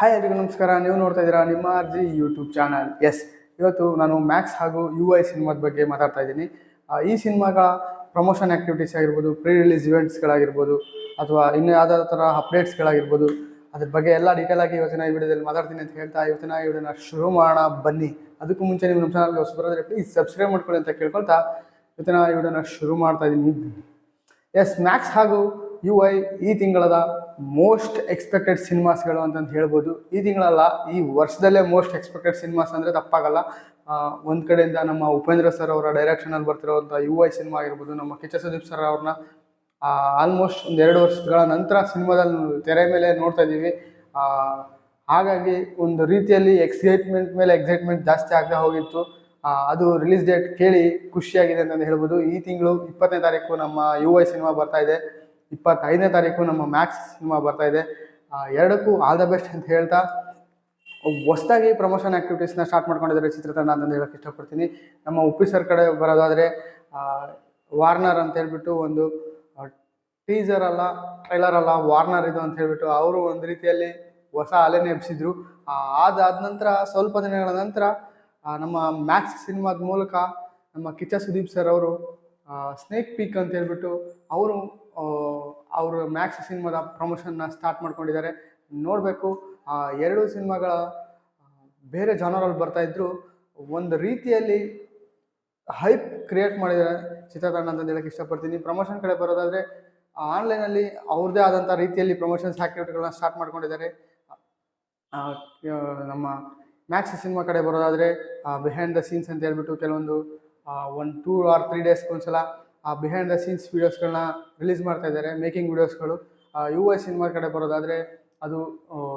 Hi ಎಲ್ರಿಗೂ ನಮಸ್ಕಾರ. ನೀವು ನೋಡ್ತಾ ಇದ್ದೀರಾ ನಿಮ್ಮ ಆರ್ಜಿ ಯೂಟ್ಯೂಬ್ ಚಾನಲ್. ಇವತ್ತು ನಾನು ಮ್ಯಾಕ್ಸ್ ಹಾಗೂ UI ಸಿನಿಮಾದ ಬಗ್ಗೆ ಮಾತಾಡ್ತಾ ಇದ್ದೀನಿ. ಈ ಸಿನಿಮಾಗಳ ಪ್ರಮೋಷನ್ ಆ್ಯಕ್ಟಿವಿಟೀಸ್ ಆಗಿರ್ಬೋದು, ಪ್ರೀ ರಿಲೀಸ್ ಇವೆಂಟ್ಸ್ಗಳಾಗಿರ್ಬೋದು, ಅಥವಾ ಇನ್ನೂ ಯಾವುದಾದ್ರು ಥರ ಅಪ್ಡೇಟ್ಸ್ಗಳಾಗಿರ್ಬೋದು, ಅದ್ರ ಬಗ್ಗೆ ಎಲ್ಲ ಡೀಟೇಲ್ ಆಗಿ ಇವತ್ತಿನ ಈ ವಿಡಿಯೋದಲ್ಲಿ ಮಾತಾಡ್ತೀನಿ ಅಂತ ಹೇಳ್ತಾ ಇವತ್ತಿನ ಈ ವಿಡಿಯೋನ ಶುರು ಮಾಡೋಣ ಬನ್ನಿ. ಅದಕ್ಕೂ ಮುಂಚೆ ನೀವು ನಮ್ಮ ಚಾನಲ್ಗೆ ಹೊಸಬರಾದರೆ ಪ್ಲೀಸ್ ಸಬ್ಸ್ಕ್ರೈಬ್ ಮಾಡ್ಕೊಳ್ಳಿ ಅಂತ ಕೇಳ್ಕೊಳ್ತಾ ಇವತ್ತಿನ ಈ ವಿಡಿಯೋನ ಶುರು ಮಾಡ್ತಾ ಇದ್ದೀನಿ. ಮ್ಯಾಕ್ಸ್ ಹಾಗೂ UI ಈ ತಿಂಗಳದ ಮೋಸ್ಟ್ ಎಕ್ಸ್ಪೆಕ್ಟೆಡ್ ಸಿನಿಮಾಸ್ಗಳು ಅಂತಂತ ಹೇಳ್ಬೋದು. ಈ ತಿಂಗಳಲ್ಲ, ಈ ವರ್ಷದಲ್ಲೇ ಮೋಸ್ಟ್ ಎಕ್ಸ್ಪೆಕ್ಟೆಡ್ ಸಿನಿಮಾಸ್ ಅಂದರೆ ತಪ್ಪಾಗಲ್ಲ. ಒಂದು ಕಡೆಯಿಂದ ನಮ್ಮ ಉಪೇಂದ್ರ ಸರ್ ಅವರ ಡೈರೆಕ್ಷನಲ್ಲಿ ಬರ್ತಿರೋವಂಥ UI ಸಿನಿಮಾ ಆಗಿರ್ಬೋದು, ನಮ್ಮ ಕಿಚ್ಚ ಸುದೀಪ್ ಸರ್ ಅವ್ರನ್ನ ಆಲ್ಮೋಸ್ಟ್ ಒಂದು 2 ವರ್ಷಗಳ ನಂತರ ಸಿನಿಮಾದಲ್ಲಿ ತೆರೆ ಮೇಲೆ ನೋಡ್ತಾ ಇದ್ದೀವಿ. ಹಾಗಾಗಿ ಒಂದು ರೀತಿಯಲ್ಲಿ ಎಕ್ಸೈಟ್ಮೆಂಟ್ ಮೇಲೆ ಎಕ್ಸೈಟ್ಮೆಂಟ್ ಜಾಸ್ತಿ ಆಗದೆ ಹೋಗಿತ್ತು. ಅದು ರಿಲೀಸ್ ಡೇಟ್ ಕೇಳಿ ಖುಷಿಯಾಗಿದೆ ಅಂತಂದು ಹೇಳ್ಬೋದು. ಈ ತಿಂಗಳು 20ನೇ ತಾರೀಕು ನಮ್ಮ UI ಸಿನಿಮಾ ಬರ್ತಾ ಇದೆ, 25ನೇ ತಾರೀಕು ನಮ್ಮ ಮ್ಯಾಕ್ಸ್ ಸಿನಿಮಾ ಬರ್ತಾ ಇದೆ. ಎರಡಕ್ಕೂ ಆಲ್ ದ ಬೆಸ್ಟ್ ಅಂತ ಹೇಳ್ತಾ ಹೊಸದಾಗಿ ಪ್ರಮೋಷನ್ ಆ್ಯಕ್ಟಿವಿಟೀಸ್ನ ಸ್ಟಾರ್ಟ್ ಮಾಡ್ಕೊಂಡಿದ್ದಾರೆ ಚಿತ್ರತಂಡ ಅಂತಂದು ಹೇಳೋಕ್ಕೆ ಇಷ್ಟಪಡ್ತೀನಿ. ನಮ್ಮ ಉಪ್ಪಿ ಸರ್ ಕಡೆ ಬರೋದಾದರೆ ವಾರ್ನರ್ ಅಂತ ಹೇಳ್ಬಿಟ್ಟು ಒಂದು ಟೀಸರ್ ಅಲ್ಲ, ಟ್ರೈಲರ್ ಅಲ್ಲ, ವಾರ್ನರ್ ಇದು ಅಂತ ಹೇಳ್ಬಿಟ್ಟು ಅವರು ಒಂದು ರೀತಿಯಲ್ಲಿ ಹೊಸ ಅಲೆನೇ ಎಬ್ಸಿದ್ರು. ಅದಾದ ನಂತರ ಸ್ವಲ್ಪ ದಿನಗಳ ನಂತರ ನಮ್ಮ ಮ್ಯಾಕ್ಸ್ ಸಿನಿಮಾದ ಮೂಲಕ ನಮ್ಮ ಕಿಚ್ಚ ಸುದೀಪ್ ಸರ್ ಅವರು ಸ್ನೇಕ್ ಪೀಕ್ ಅಂತ ಹೇಳ್ಬಿಟ್ಟು ಅವರು ಮ್ಯಾಕ್ಸ್ ಸಿನಿಮಾದ ಪ್ರಮೋಷನ್ನ ಸ್ಟಾರ್ಟ್ ಮಾಡ್ಕೊಂಡಿದ್ದಾರೆ. ನೋಡಬೇಕು. ಎರಡು ಸಿನಿಮಾಗಳ ಬೇರೆ ಜಾನರಲ್ಲಿ ಬರ್ತಾಯಿದ್ರು, ಒಂದು ರೀತಿಯಲ್ಲಿ ಹೈಪ್ ಕ್ರಿಯೇಟ್ ಮಾಡಿದ್ದಾರೆ ಚಿತ್ರತಂಡ ಅಂತಂದು ಹೇಳಕ್ಕೆ ಇಷ್ಟಪಡ್ತೀನಿ. ಪ್ರಮೋಷನ್ ಕಡೆ ಬರೋದಾದರೆ ಆನ್ಲೈನಲ್ಲಿ ಅವ್ರದ್ದೇ ಆದಂಥ ರೀತಿಯಲ್ಲಿ ಪ್ರಮೋಷನ್ಸ್ ಆ್ಯಕ್ಟಿವಿಟಿಗಳನ್ನ ಸ್ಟಾರ್ಟ್ ಮಾಡ್ಕೊಂಡಿದ್ದಾರೆ. ನಮ್ಮ ಮ್ಯಾಕ್ಸ್ ಸಿನಿಮಾ ಕಡೆ ಬರೋದಾದರೆ ಬಿಹೈಂಡ್ ದ ಸೀನ್ಸ್ ಅಂತ ಹೇಳ್ಬಿಟ್ಟು ಕೆಲವೊಂದು 1-2 or 3 ಡೇಸ್ಗೆ ಒಂದ್ಸಲ ಬಿಹೈಂಡ್ ದ ಸೀನ್ಸ್ ವೀಡಿಯೋಸ್ಗಳನ್ನ ರಿಲೀಸ್ ಮಾಡ್ತಾ ಇದ್ದಾರೆ, ಮೇಕಿಂಗ್ ವೀಡಿಯೋಸ್ಗಳು. UI ಸಿನಿಮಾ ಕಡೆ ಬರೋದಾದರೆ ಅದು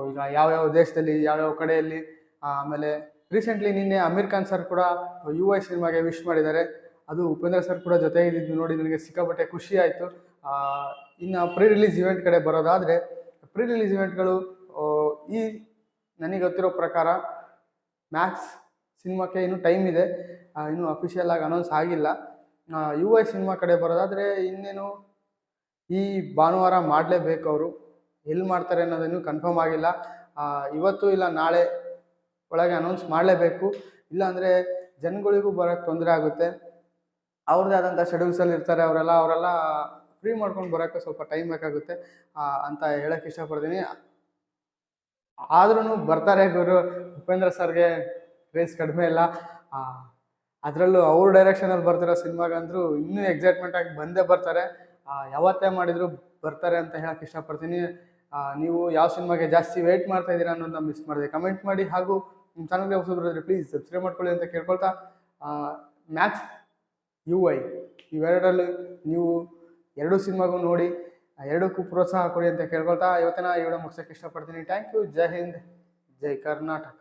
ಈಗ ಯಾವ್ಯಾವ ದೇಶದಲ್ಲಿ ಯಾವ್ಯಾವ ಕಡೆಯಲ್ಲಿ, ಆಮೇಲೆ ರೀಸೆಂಟ್ಲಿ ನಿನ್ನೆ ಅಮೀರ್ ಖಾನ್ ಸರ್ ಕೂಡ UI ಸಿನಿಮಾಗೆ ವಿಶ್ ಮಾಡಿದ್ದಾರೆ. ಅದು ಉಪೇಂದ್ರ ಸರ್ ಕೂಡ ಜೊತೆ ಇದ್ದಿದ್ದು ನೋಡಿ ನನಗೆ ಸಿಕ್ಕಾಪಟ್ಟೆ ಖುಷಿ ಆಯಿತು. ಇನ್ನು ಪ್ರೀ ರಿಲೀಸ್ ಇವೆಂಟ್ ಕಡೆ ಬರೋದಾದರೆ ಪ್ರೀ ರಿಲೀಸ್ ಇವೆಂಟ್ಗಳು ಈ ನನಗೆ ಗೊತ್ತಿರೋ ಪ್ರಕಾರ ಮ್ಯಾಕ್ಸ್ ಸಿನಿಮಾಕ್ಕೆ ಇನ್ನೂ ಟೈಮ್ ಇದೆ, ಇನ್ನೂ ಅಫಿಷಿಯಲ್ ಆಗಿ ಅನೌನ್ಸ್ ಆಗಿಲ್ಲ. UI ಸಿನಿಮಾ ಕಡೆ ಬರೋದಾದರೆ ಇನ್ನೇನು ಈ ಭಾನುವಾರ ಮಾಡಲೇಬೇಕು. ಅವರು ಎಲ್ಲಿ ಮಾಡ್ತಾರೆ ಅನ್ನೋದೇನು ಕನ್ಫರ್ಮ್ ಆಗಿಲ್ಲ. ಇವತ್ತು ಇಲ್ಲ ನಾಳೆ ಒಳಗೆ ಅನೌನ್ಸ್ ಮಾಡಲೇಬೇಕು, ಇಲ್ಲಾಂದರೆ ಜನಗಳಿಗೂ ಬರೋಕ್ಕೆ ತೊಂದರೆ ಆಗುತ್ತೆ. ಅವ್ರದ್ದೇ ಆದಂಥ ಶೆಡ್ಯೂಲ್ಸಲ್ಲಿ ಇರ್ತಾರೆ ಅವರೆಲ್ಲ ಫ್ರೀ ಮಾಡ್ಕೊಂಡು ಬರೋಕ್ಕೆ ಸ್ವಲ್ಪ ಟೈಮ್ ಬೇಕಾಗುತ್ತೆ ಅಂತ ಹೇಳೋಕ್ಕೆ ಇಷ್ಟಪಡ್ತೀನಿ. ಆದ್ರೂ ಬರ್ತಾರೆ ಗುರು. ಉಪೇಂದ್ರ ಸರ್ಗೆ ರೇಸ್ ಕಡಿಮೆ ಇಲ್ಲ. ಅದರಲ್ಲೂ ಅವ್ರ ಡೈರೆಕ್ಷನಲ್ಲಿ ಬರ್ತಿರೋ ಸಿನಿಮಾಗಂದ್ರೂ ಇನ್ನೂ ಎಕ್ಸೈಟ್ಮೆಂಟಾಗಿ ಬಂದೇ ಬರ್ತಾರೆ. ಯಾವತ್ತೇ ಮಾಡಿದರೂ ಬರ್ತಾರೆ ಅಂತ ಹೇಳೋಕ್ಕೆ ಇಷ್ಟಪಡ್ತೀನಿ. ನೀವು ಯಾವ ಸಿನಿಮಾಗೆ ಜಾಸ್ತಿ ವೆಯ್ಟ್ ಮಾಡ್ತಾ ಇದ್ದೀರಾ ಅನ್ನೋದನ್ನ ಮಿಸ್ ಮಾಡಿದೆ ಕಮೆಂಟ್ ಮಾಡಿ, ಹಾಗೂ ನಿಮ್ಮ ಚಾನಲ್ಗೆ ಹೊಸಬರಿದ್ರೆ ಪ್ಲೀಸ್ ಸಬ್ಸ್ಕ್ರೈಬ್ ಮಾಡ್ಕೊಳ್ಳಿ ಅಂತ ಕೇಳ್ಕೊಳ್ತಾ ಮ್ಯಾಕ್ಸ್ UI ಇವೆರಡರಲ್ಲಿ ನೀವು ಎರಡೂ ಸಿನಿಮಾಗೂ ನೋಡಿ, ಎರಡಕ್ಕೂ ಪ್ರೋತ್ಸಾಹ ಕೊಡಿ ಅಂತ ಕೇಳ್ಕೊಳ್ತಾ ಇವತ್ತಿನ ಈ ವಿಡಿಯೋ ಮುಗಿಸೋಕ್ಕೆ ಇಷ್ಟಪಡ್ತೀನಿ. Thank you. ಜೈ ಹಿಂದ್, ಜೈ ಕರ್ನಾಟಕ.